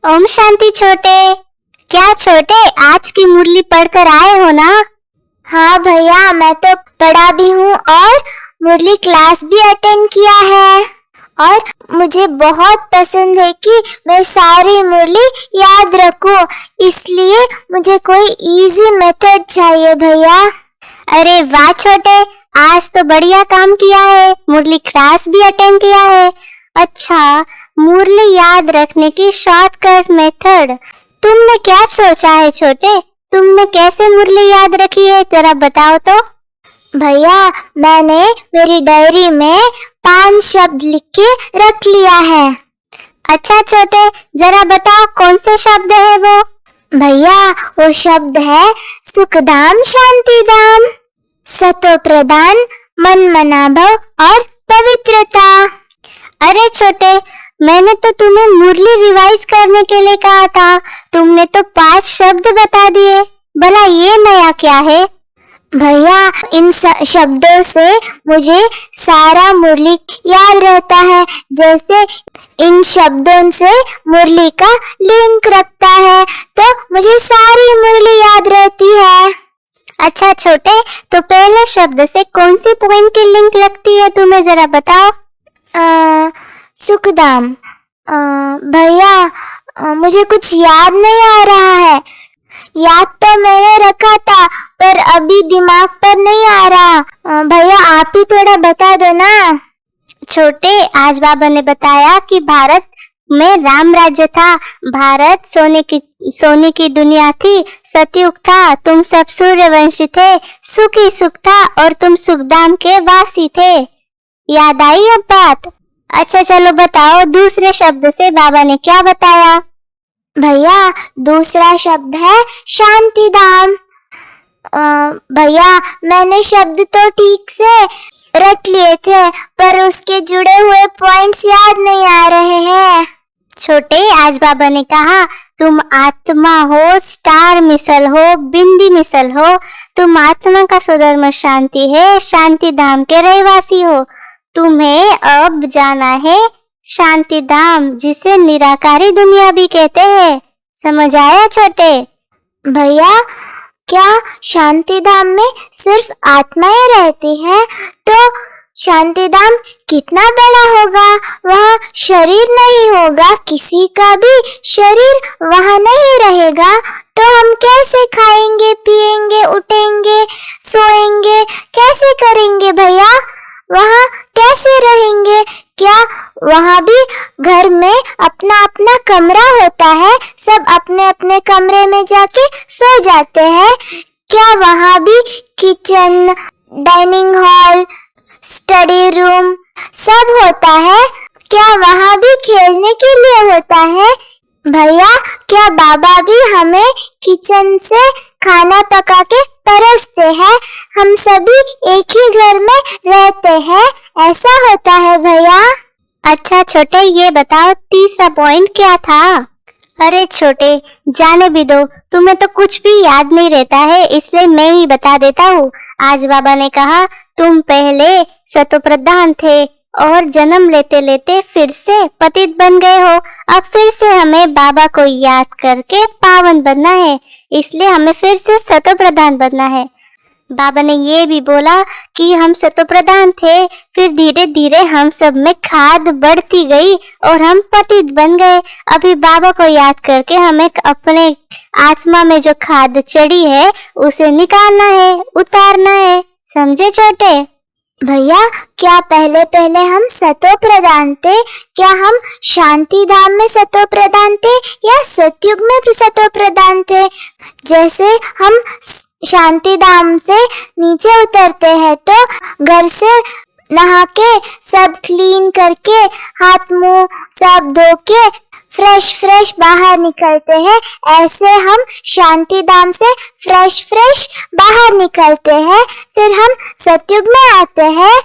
ओम शांति छोटे। क्या छोटे, आज की मुरली पढ़कर आए हो ना? हाँ भैया, मैं तो पढ़ा भी हूँ और मुरली क्लास भी अटेंड किया है और मुझे बहुत पसंद है कि मैं सारी मुरली याद रखूं, इसलिए मुझे कोई इजी मेथड चाहिए भैया। अरे वाह छोटे, आज तो बढ़िया काम किया है, मुरली क्लास भी अटेंड किया है। अच्छा, मुरली याद रखने की शॉर्टकट मेथड तुमने क्या सोचा है छोटे? तुमने कैसे मुरली याद रखी है, जरा बताओ तो। भैया, मैंने मेरी डायरी में 5 शब्द लिख के रख लिया है। अच्छा छोटे, जरा बताओ कौन से शब्द है वो? भैया, वो शब्द है सुखधाम, शांतिधाम, सतो प्रदान, मन मनाभव और पवित्रता। अरे छोटे, मैंने तो तुम्हें मुरली रिवाइज करने के लिए कहा था, तुमने तो 5 शब्द बता दिए। भला ये नया क्या है? भैया, इन शब्दों से मुझे सारा मुरली याद रहता है, जैसे इन शब्दों से मुरली का लिंक रखता है, तो मुझे सारी मुरली याद रहती है। अच्छा छोटे, तो पहले शब्द से कौन सी पॉइंट की लिंक लगती है, तुम्हें जरा बताओ। सुखधाम। भैया, मुझे कुछ याद नहीं आ रहा है। याद तो मैंने रखा था, पर अभी दिमाग पर नहीं आ रहा। भैया, आप ही थोड़ा बता दो ना। छोटे, आज बाबा ने बताया कि भारत में राम राज्य था, भारत सोने की दुनिया थी, सतयुग था, तुम सब सूर्यवंशी थे, सुख ही सुख था और तुम सुखधाम के वासी थे। याद आई अब बात? अच्छा चलो बताओ, दूसरे शब्द से बाबा ने क्या बताया? भैया, दूसरा शब्द है शांतिधाम। भैया, मैंने शब्द तो ठीक से रट लिए थे, पर उसके जुड़े हुए पॉइंट्स याद नहीं आ रहे हैं। छोटे, आज बाबा ने कहा तुम आत्मा हो, स्टार मिसल हो, बिंदी मिसल हो, तुम आत्मा का स्वधर्म शांति है, शांति धाम के रहवासी हो। तुम्हें अब जाना है शांति धाम, जिसे निराकारी दुनिया भी कहते हैं। समझ आया छोटे? भैया, क्या शांति धाम में सिर्फ आत्माएं रहती हैं? तो शांति धाम कितना बड़ा होगा? वहाँ शरीर नहीं होगा, किसी का भी शरीर वहाँ नहीं रहेगा, तो हम कैसे खाएंगे, पिएंगे, उठेंगे, सोएंगे, कैसे करेंगे भैया? वहाँ कैसे रहेंगे? क्या वहाँ भी घर में अपना अपना कमरा होता है, सब अपने अपने कमरे में जाके सो जाते हैं? क्या वहाँ भी kitchen, dining hall, study room सब होता है? क्या वहाँ भी खेलने के लिए होता है? भैया, क्या बाबा भी हमें किचन से खाना पका के परोसते हैं? हम सभी एक ही घर में रहते हैं, ऐसा होता है भैया? अच्छा छोटे, ये बताओ तीसरा पॉइंट क्या था? अरे छोटे, जाने भी दो, तुम्हें तो कुछ भी याद नहीं रहता है, इसलिए मैं ही बता देता हूँ। आज बाबा ने कहा तुम पहले सतोप्रधान थे और जन्म लेते लेते फिर से पतित बन गए हो। अब फिर से हमें बाबा को याद करके पावन बनना है, इसलिए हमें फिर से सतोप्रधान बनना है। बाबा ने ये भी बोला कि हम सतोप्रधान थे, फिर धीरे धीरे हम सब में खाद बढ़ती गई और हम पतित बन गए। अभी बाबा को याद करके हमें अपने आत्मा में जो खाद चढ़ी है उसे निकालना है, उतारना है। समझे छोटे? भैया, क्या पहले पहले हम सतो प्रधान थे? क्या हम शांति धाम में सतो प्रधान थे या सतयुग में सतो प्रधान थे? जैसे हम शांति धाम से नीचे उतरते हैं तो घर से नहा के सब क्लीन करके हाथ मुंह सब धो के फ्रेश बाहर निकलते हैं, ऐसे हम शांति धाम से फ्रेश बाहर निकलते हैं। फिर हम सतयुग में आते हैं,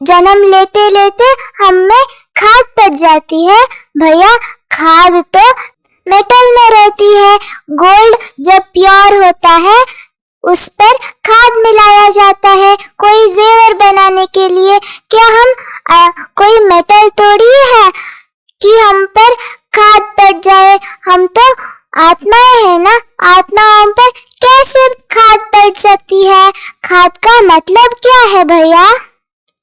जन्म लेते लेते हम में खाद पड़ जाती है। भैया, खाद तो मेटल में रहती है, गोल्ड जब प्योर होता है उस पर खाद मिलाया जाता है कोई जेवर बनाने के लिए। क्या हम कोई मेटल तोड़ी है कि हम पर खाद पड़ जाए, हम तो आत्माएं हैं ना, आत्माओं पर कैसे खाद पड़ सकती है? खाद का मतलब क्या है भैया?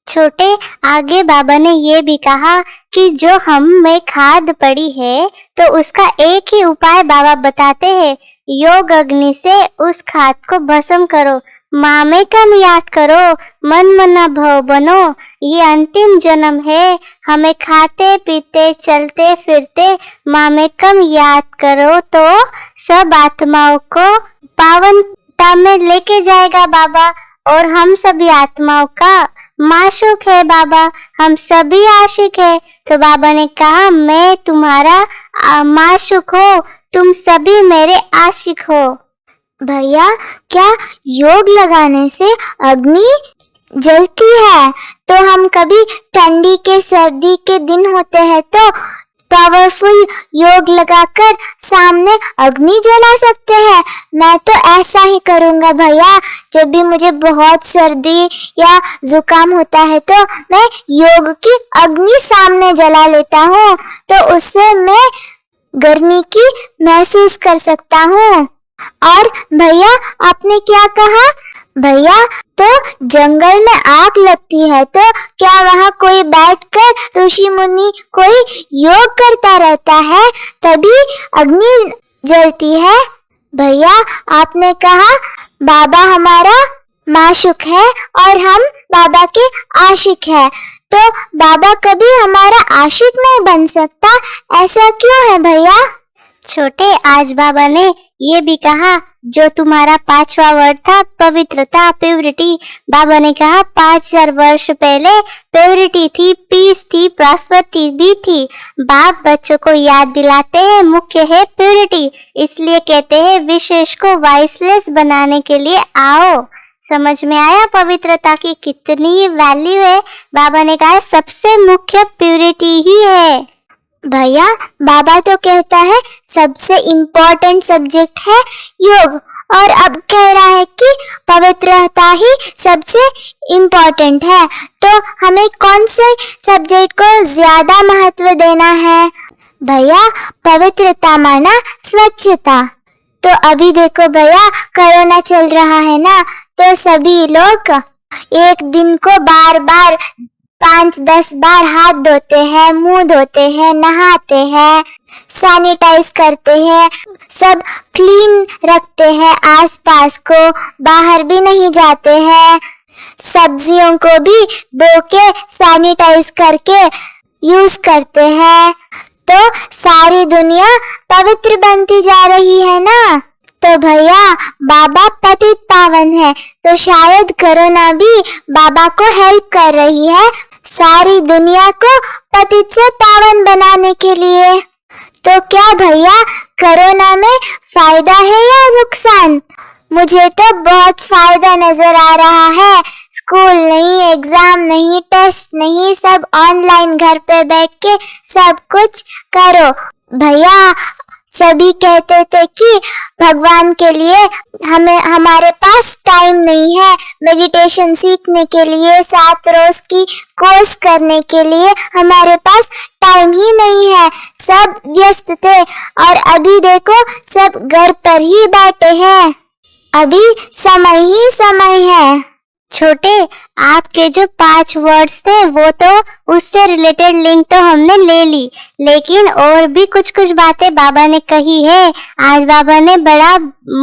छोटे, आगे बाबा ने ये भी कहा कि जो हम में खाद पड़ी है तो उसका एक ही उपाय बाबा बताते हैं, योग अग्नि से उस खाद को भस्म करो, माँ में कम याद करो, मन मना भव बनो। ये अंतिम जन्म है, हमें खाते पीते चलते फिरते माँ में कम याद करो तो सब आत्माओं को पावनता में लेके जाएगा बाबा। और हम सभी आत्माओं का माशूक है बाबा, हम सभी आशिक है। तो बाबा ने कहा मैं तुम्हारा माशूक हो, तुम सभी मेरे आशिक हो। भैया, क्या योग लगाने से अग्नि जलती है? तो हम कभी ठंडी के सर्दी के दिन होते हैं तो पावरफुल योग लगाकर सामने अग्नि जला सकते हैं। मैं तो ऐसा ही करूँगा भैया। जब भी मुझे बहुत सर्दी या जुकाम होता है तो मैं योग की अग्नि सामने जला लेता हूँ, तो उससे मैं गर्मी की महसूस कर सकता हूँ। और भैया, आपने क्या कहा? भैया, तो जंगल में आग लगती है तो क्या वहाँ कोई बैठकर ऋषि मुनि कोई योग करता रहता है तभी अग्नि जलती है? भैया, आपने कहा बाबा हमारा माशूक है और हम बाबा के आशिक है, तो बाबा कभी हमारा आशिक नहीं बन सकता, ऐसा क्यों है भैया? छोटे, आज बाबा ने ये भी कहा जो तुम्हारा 5वां वर्ड था, पवित्रता, प्योरिटी। बाबा ने कहा 5000 वर्ष पहले प्योरिटी थी, पीस थी, प्रॉस्पेरिटी भी थी। बाप बच्चों को याद दिलाते हैं मुख्य है प्योरिटी, इसलिए कहते हैं विशेष को वाइसलेस बनाने के लिए आओ। समझ में आया पवित्रता की कितनी वैल्यू है? बाबा ने कहा सबसे मुख्य प्योरिटी ही है। भैया, बाबा तो कहता है सबसे इम्पोर्टेंट सब्जेक्ट है योग, और अब कह रहा है कि पवित्रता ही सबसे इम्पोर्टेंट है, तो हमें कौन से सब्जेक्ट को ज्यादा महत्व देना है? भैया, पवित्रता माना स्वच्छता। तो अभी देखो भैया, कोरोना चल रहा है ना, तो सभी लोग एक दिन को बार बार 5-10 बार हाथ धोते हैं, मुंह धोते हैं, नहाते हैं, सैनिटाइज करते हैं, सब क्लीन रखते हैं आसपास को, बाहर भी नहीं जाते हैं, सब्जियों को भी धो के सैनिटाइज करके यूज करते हैं। तो सारी दुनिया पवित्र बनती जा रही है ना। तो भैया, बाबा पतित पावन है, तो शायद कोरोना भी बाबा को हेल्प कर रही है सारी दुनिया को पतित से पावन बनाने के लिए। तो क्या भैया, कोरोना में फायदा है या नुकसान? मुझे तो बहुत फायदा नजर आ रहा है। स्कूल नहीं, एग्जाम नहीं, टेस्ट नहीं, सब ऑनलाइन घर पे बैठ के सब कुछ करो। भैया, सभी कहते थे कि भगवान के लिए हमारे पास टाइम नहीं है, मेडिटेशन सीखने के लिए, 7 रोज की कोर्स करने के लिए हमारे पास टाइम ही नहीं है, सब व्यस्त थे। और अभी देखो सब घर पर ही बैठे हैं, अभी समय ही समय है। छोटे, आपके जो 5 वर्ड्स थे वो तो उससे रिलेटेड लिंक तो हमने ले ली, लेकिन और भी कुछ कुछ बातें बाबा ने कही है। आज बाबा ने बड़ा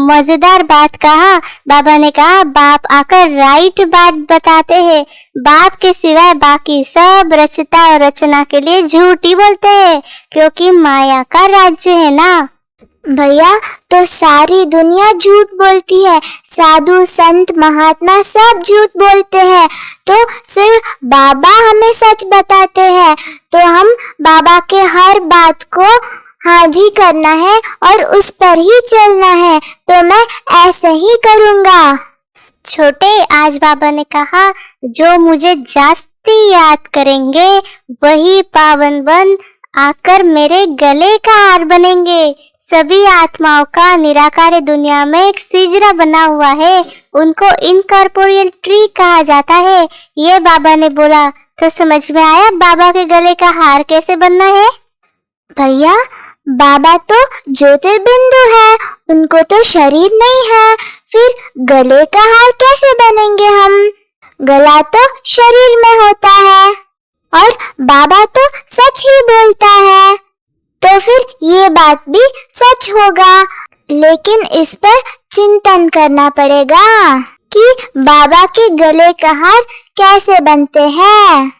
मजेदार बात कहा। बाबा ने कहा बाप आकर राइट बात बताते हैं, बाप के सिवाय बाकी सब रचता और रचना के लिए झूठ ही बोलते हैं, क्योंकि माया का राज्य है ना। भैया, तो सारी दुनिया झूठ बोलती है, साधु संत महात्मा सब झूठ बोलते हैं, तो सिर्फ बाबा हमें सच बताते हैं। तो हम बाबा के हर बात को हाँ जी करना है और उस पर ही चलना है, तो मैं ऐसे ही करूँगा। छोटे, आज बाबा ने कहा जो मुझे जास्ती याद करेंगे वही पावन बन आकर मेरे गले का हार बनेंगे। सभी आत्माओं का निराकार दुनिया में एक सिजरा बना हुआ है, उनको इनकॉर्पोरियल ट्री कहा जाता है। ये बाबा ने बोला, तो समझ में आया बाबा के गले का हार कैसे बनना है? भैया, बाबा तो ज्योतिर्बिंदु है, उनको तो शरीर नहीं है, फिर गले का हार कैसे बनेंगे हम? गला तो शरीर में होता है और बाबा तो सच ही बोलता है, तो फिर ये बात भी सच होगा। लेकिन इस पर चिंतन करना पड़ेगा कि बाबा के गले का हार कैसे बनते हैं।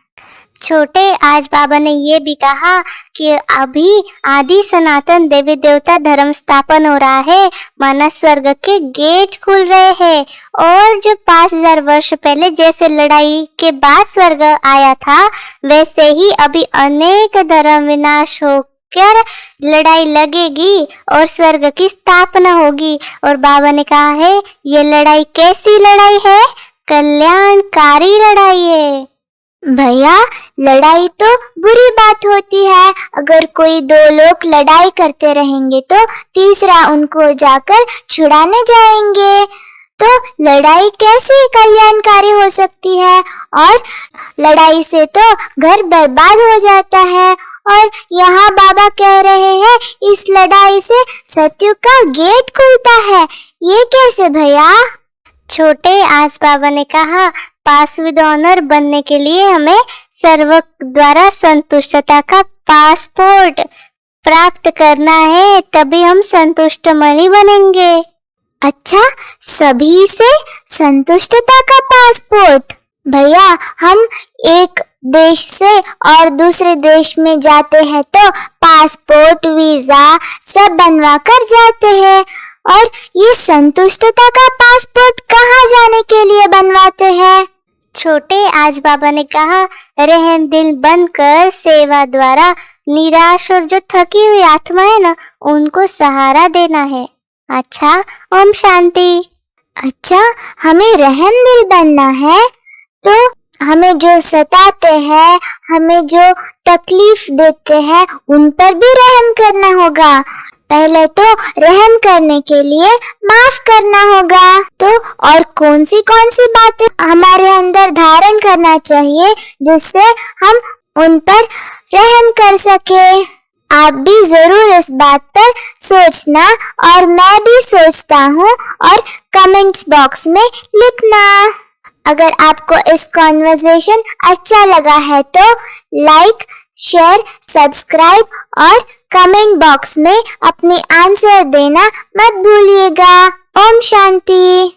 छोटे, आज बाबा ने ये भी कहा कि अभी आदि सनातन देवी देवता धर्म स्थापन हो रहा है, माना स्वर्ग के गेट खुल रहे हैं। और जो 5000 वर्ष पहले जैसे लड़ाई के बाद स्वर्ग आया था, वैसे ही अभी अनेक धर्म विनाश होकर लड़ाई लगेगी और स्वर्ग की स्थापना होगी। और बाबा ने कहा है, ये लड़ाई कैसी लड़ाई है? कल्याणकारी लड़ाई है। भैया, लड़ाई तो बुरी बात होती है। अगर कोई दो लोग लड़ाई करते रहेंगे तो तीसरा उनको जाकर छुड़ाने जाएंगे, तो लड़ाई कैसे कल्याणकारी हो सकती है? और लड़ाई से तो घर बर्बाद हो जाता है। और यहाँ बाबा कह रहे हैं इस लड़ाई से सत्युग का गेट खुलता है, ये कैसे भैया? छोटे, आज बाबा ने कहा, पास विद ऑनर बनने के लिए हमें सर्व द्वारा संतुष्टता का पासपोर्ट प्राप्त करना है, तभी हम संतुष्ट मणि बनेंगे। अच्छा, सभी से संतुष्टता का पासपोर्ट? भैया, हम एक देश से और दूसरे देश में जाते हैं तो पासपोर्ट, वीजा सब बनवा कर जाते हैं, और ये संतुष्टता का पासपोर्ट कहाँ जाने के लिए बनवाते हैं? छोटे, आज बाबा ने कहा, रहम दिल बनकर सेवा द्वारा निराश और जो थकी हुई आत्मा है ना, उनको सहारा देना है। अच्छा, ओम शांति। अच्छा, हमें रहम दिल बनना है, तो हमें जो सताते हैं, हमें जो तकलीफ देते हैं, उन पर भी रहम करना होगा। पहले तो रहम करने के लिए माफ करना होगा। तो और कौन सी बातें हमारे अंदर धारण करना चाहिए जिससे हम उन पर रहम कर सके? आप भी जरूर इस बात पर सोचना, और मैं भी सोचता हूँ, और कमेंट्स बॉक्स में लिखना। अगर आपको इस कॉन्वर्सेशन अच्छा लगा है तो लाइक, शेयर, सब्सक्राइब और कमेंट बॉक्स में अपनी आंसर देना मत भूलिएगा। ओम शांति।